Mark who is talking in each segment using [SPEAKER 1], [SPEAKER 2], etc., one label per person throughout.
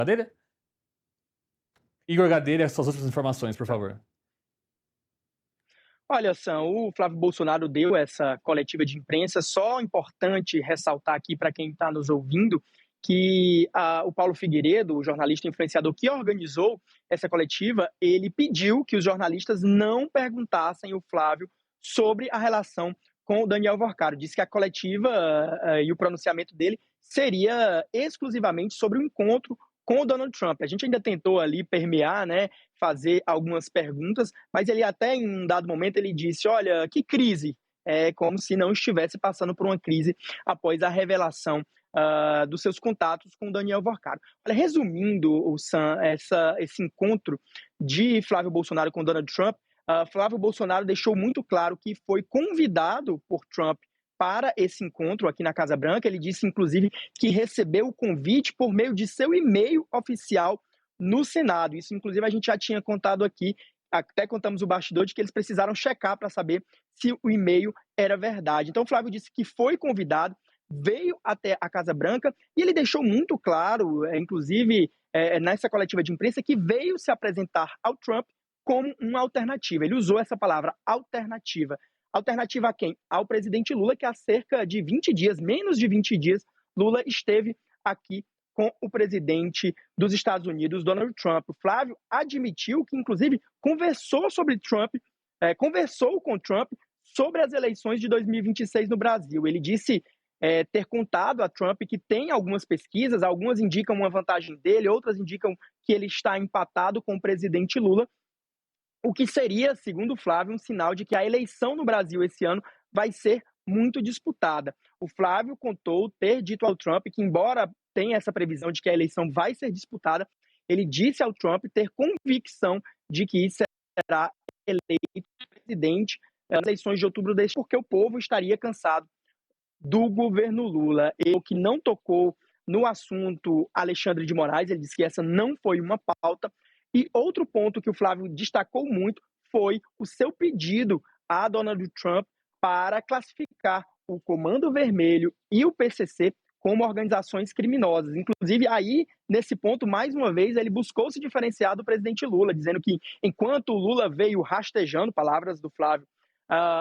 [SPEAKER 1] Gadelha? Igor Gadelha, suas outras informações, por favor.
[SPEAKER 2] Olha, Sam, o Flávio Bolsonaro deu essa coletiva de imprensa. Só importante ressaltar aqui para quem está nos ouvindo que o Paulo Figueiredo, o jornalista influenciador que organizou essa coletiva, ele pediu que os jornalistas não perguntassem ao Flávio sobre a relação com o Daniel Vorcaro. Disse que a coletiva e o pronunciamento dele seria exclusivamente sobre o encontro com o Donald Trump. A gente ainda tentou ali permear, né, fazer algumas perguntas, mas ele até em um dado momento ele disse, olha, que crise, como se não estivesse passando por uma crise após a revelação dos seus contatos com Daniel Vorcaro. Olha, resumindo, Sam, esse encontro de Flávio Bolsonaro com Donald Trump, Flávio Bolsonaro deixou muito claro que foi convidado por Trump para esse encontro aqui na Casa Branca. Ele disse, inclusive, que recebeu o convite por meio de seu e-mail oficial no Senado. Isso, inclusive, a gente já tinha contado aqui, até contamos o bastidor, de que eles precisaram checar para saber se o e-mail era verdade. Então, o Flávio disse que foi convidado, veio até a Casa Branca e ele deixou muito claro, inclusive nessa coletiva de imprensa, que veio se apresentar ao Trump como uma alternativa. Ele usou essa palavra, alternativa. Alternativa a quem? Ao presidente Lula, que há cerca de 20 dias, menos de 20 dias, Lula esteve aqui com o presidente dos Estados Unidos, Donald Trump. O Flávio admitiu que, inclusive, conversou com Trump sobre as eleições de 2026 no Brasil. Ele disse ter contado a Trump que tem algumas pesquisas, algumas indicam uma vantagem dele, outras indicam que ele está empatado com o presidente Lula, o que seria, segundo o Flávio, um sinal de que a eleição no Brasil esse ano vai ser muito disputada. O Flávio contou ter dito ao Trump que, embora tenha essa previsão de que a eleição vai ser disputada, ele disse ao Trump ter convicção de que será eleito presidente nas eleições de outubro deste, porque o povo estaria cansado do governo Lula. Ele que não tocou no assunto Alexandre de Moraes, ele disse que essa não foi uma pauta. E outro ponto que o Flávio destacou muito foi o seu pedido a Donald Trump para classificar o Comando Vermelho e o PCC como organizações criminosas. Inclusive, aí, nesse ponto, mais uma vez, ele buscou se diferenciar do presidente Lula, dizendo que enquanto o Lula veio rastejando, palavras do Flávio,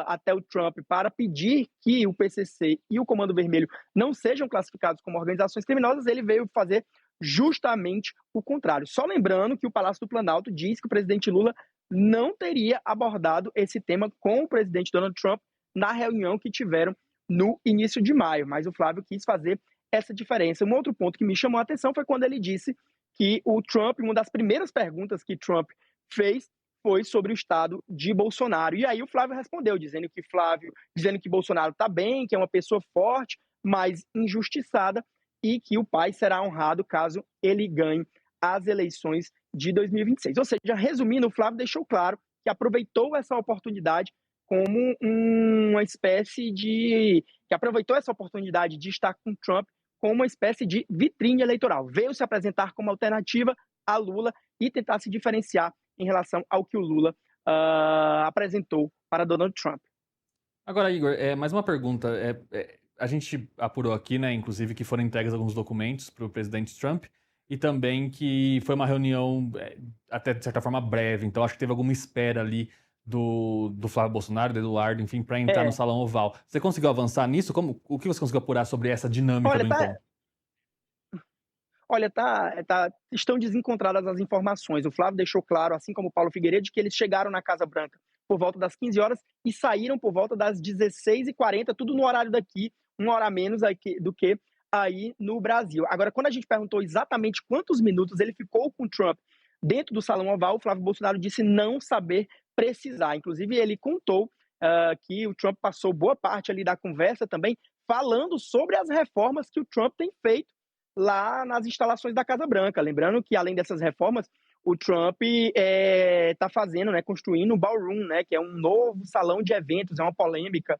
[SPEAKER 2] até o Trump para pedir que o PCC e o Comando Vermelho não sejam classificados como organizações criminosas, ele veio fazer justamente o contrário. Só lembrando que o Palácio do Planalto diz que o presidente Lula não teria abordado esse tema com o presidente Donald Trump na reunião que tiveram no início de maio, mas o Flávio quis fazer essa diferença. Um outro ponto que me chamou a atenção foi quando ele disse que o Trump, uma das primeiras perguntas que Trump fez foi sobre o estado de Bolsonaro. E aí o Flávio respondeu, dizendo que Bolsonaro está bem, que é uma pessoa forte, mas injustiçada, e que o pai será honrado caso ele ganhe as eleições de 2026. Ou seja, resumindo, o Flávio deixou claro que aproveitou essa oportunidade como uma espécie de... que aproveitou essa oportunidade de estar com Trump como uma espécie de vitrine eleitoral. Veio se apresentar como alternativa a Lula e tentar se diferenciar em relação ao que o Lula apresentou para Donald Trump.
[SPEAKER 1] Agora, Igor, mais uma pergunta. A gente apurou aqui, né, inclusive, que foram entregues alguns documentos para o presidente Trump e também que foi uma reunião até, de certa forma, breve. Então, acho que teve alguma espera ali do Flávio Bolsonaro, do Eduardo, enfim, para entrar no Salão Oval. Você conseguiu avançar nisso? O que você conseguiu apurar sobre essa dinâmica do encontro?
[SPEAKER 2] Olha, estão desencontradas as informações. O Flávio deixou claro, assim como o Paulo Figueiredo, de que eles chegaram na Casa Branca por volta das 15 horas e saíram por volta das 16h40, tudo no horário daqui, uma hora a menos do que aí no Brasil. Agora, quando a gente perguntou exatamente quantos minutos ele ficou com o Trump dentro do Salão Oval, o Flávio Bolsonaro disse não saber precisar. Inclusive, ele contou que o Trump passou boa parte ali da conversa também falando sobre as reformas que o Trump tem feito lá nas instalações da Casa Branca. Lembrando que, além dessas reformas, o Trump está fazendo, né, construindo o Ballroom, né, que é um novo salão de eventos. É uma polêmica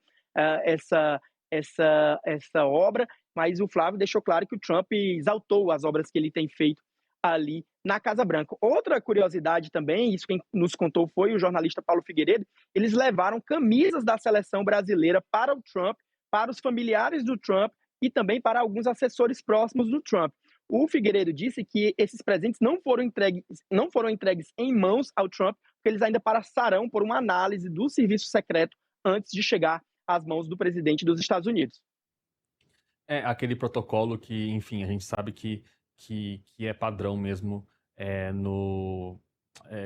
[SPEAKER 2] essa obra, mas o Flávio deixou claro que o Trump exaltou as obras que ele tem feito ali na Casa Branca. Outra curiosidade também, isso quem nos contou foi o jornalista Paulo Figueiredo, eles levaram camisas da seleção brasileira para o Trump, para os familiares do Trump, e também para alguns assessores próximos do Trump. O Figueiredo disse que esses presentes não foram entregues em mãos ao Trump, porque eles ainda passarão por uma análise do serviço secreto antes de chegar às mãos do presidente dos Estados Unidos.
[SPEAKER 1] É aquele protocolo que, enfim, a gente sabe que é padrão mesmo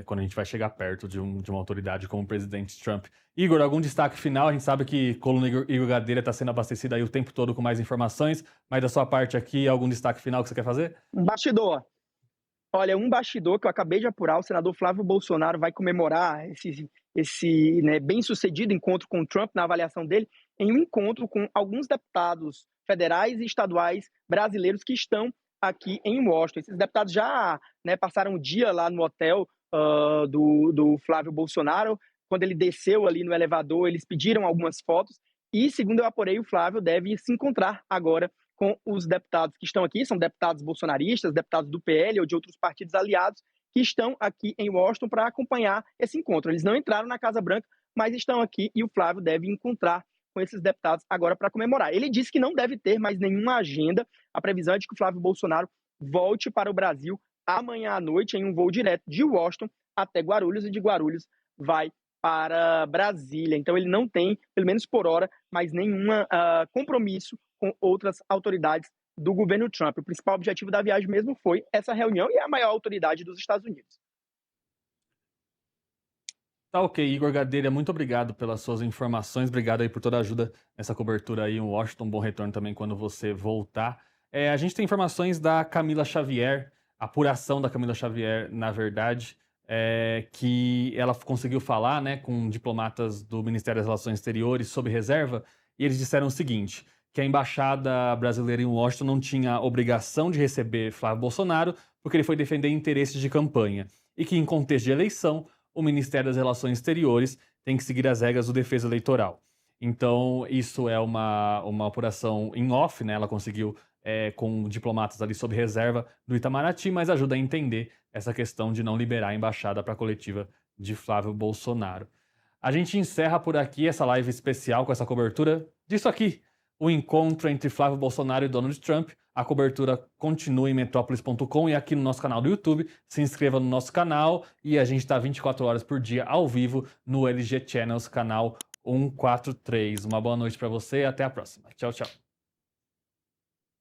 [SPEAKER 1] quando a gente vai chegar perto de uma autoridade como o presidente Trump. Igor, algum destaque final? A gente sabe que coluna Igor Gadelha está sendo abastecida aí o tempo todo com mais informações, mas da sua parte aqui, algum destaque final que você quer fazer?
[SPEAKER 2] Um bastidor. Olha, um bastidor que eu acabei de apurar, o senador Flávio Bolsonaro vai comemorar esse bem-sucedido encontro com o Trump, na avaliação dele, em um encontro com alguns deputados federais e estaduais brasileiros que estão aqui em Washington. Esses deputados já passaram o dia lá no hotel do Flávio Bolsonaro. Quando ele desceu ali no elevador, eles pediram algumas fotos e, segundo eu apurei, o Flávio deve se encontrar agora com os deputados que estão aqui, são deputados bolsonaristas, deputados do PL ou de outros partidos aliados, que estão aqui em Washington para acompanhar esse encontro. Eles não entraram na Casa Branca, mas estão aqui e o Flávio deve encontrar com esses deputados agora para comemorar. Ele disse que não deve ter mais nenhuma agenda. A previsão é de que o Flávio Bolsonaro volte para o Brasil amanhã à noite em um voo direto de Washington até Guarulhos e de Guarulhos vai para Brasília. Então ele não tem, pelo menos por hora, mais nenhum compromisso com outras autoridades do governo Trump. O principal objetivo da viagem mesmo foi essa reunião e é a maior autoridade dos Estados Unidos.
[SPEAKER 1] Tá ok, Igor Gadelha, muito obrigado pelas suas informações, obrigado aí por toda a ajuda nessa cobertura aí em Washington, bom retorno também quando você voltar. A gente tem informações da Camila Xavier, apuração da Camila Xavier, na verdade, que ela conseguiu falar, né, com diplomatas do Ministério das Relações Exteriores sob reserva, e eles disseram o seguinte, que a embaixada brasileira em Washington não tinha obrigação de receber Flávio Bolsonaro, porque ele foi defender interesses de campanha, e que em contexto de eleição, o Ministério das Relações Exteriores tem que seguir as regras do defesa eleitoral. Então, isso é uma apuração em off, né? Ela conseguiu com diplomatas ali sob reserva do Itamaraty, mas ajuda a entender essa questão de não liberar a embaixada para a coletiva de Flávio Bolsonaro. A gente encerra por aqui essa live especial com essa cobertura disso aqui, o encontro entre Flávio Bolsonaro e Donald Trump. A cobertura continua em metrópolis.com e aqui no nosso canal do YouTube. Se inscreva no nosso canal e a gente está 24 horas por dia ao vivo no LG Channels, canal 143. Uma boa noite para você e até a próxima. Tchau, tchau.